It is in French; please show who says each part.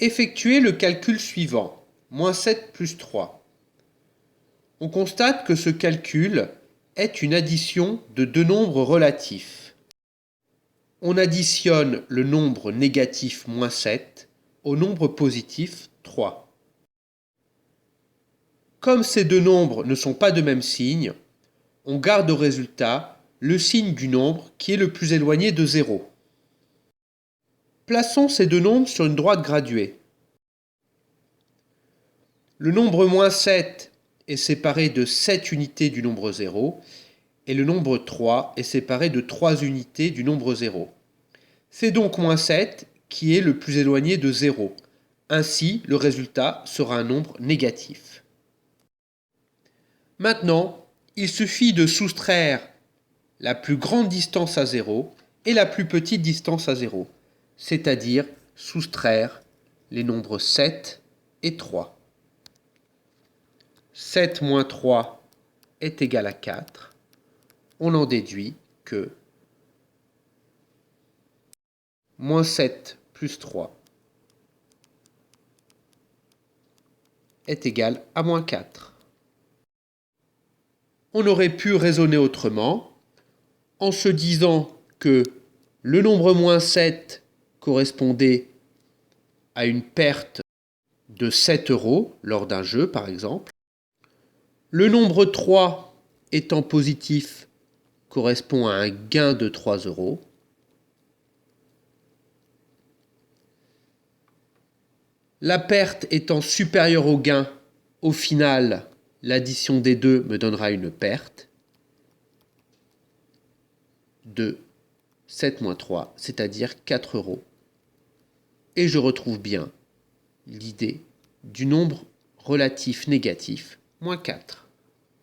Speaker 1: Effectuez le calcul suivant, moins 7 plus 3. On constate que ce calcul est une addition de deux nombres relatifs. On additionne le nombre négatif moins 7 au nombre positif 3. Comme ces deux nombres ne sont pas de même signe, on garde au résultat le signe du nombre qui est le plus éloigné de 0. Plaçons ces deux nombres sur une droite graduée. Le nombre moins 7 est séparé de 7 unités du nombre 0 et le nombre 3 est séparé de 3 unités du nombre 0. C'est donc moins 7 qui est le plus éloigné de 0. Ainsi, le résultat sera un nombre négatif. Maintenant, il suffit de soustraire la plus grande distance à 0 et la plus petite distance à 0, c'est-à-dire soustraire les nombres 7 et 3. 7 moins 3 est égal à 4. On en déduit que moins 7 plus 3 est égal à moins 4. On aurait pu raisonner autrement en se disant que le nombre moins 7 correspondait à une perte de 7 € lors d'un jeu, par exemple. Le nombre 3 étant positif correspond à un gain de 3 €. La perte étant supérieure au gain, au final, l'addition des deux me donnera une perte de 7 moins 3, c'est-à-dire 4 €. Et je retrouve bien l'idée du nombre relatif négatif, moins 4.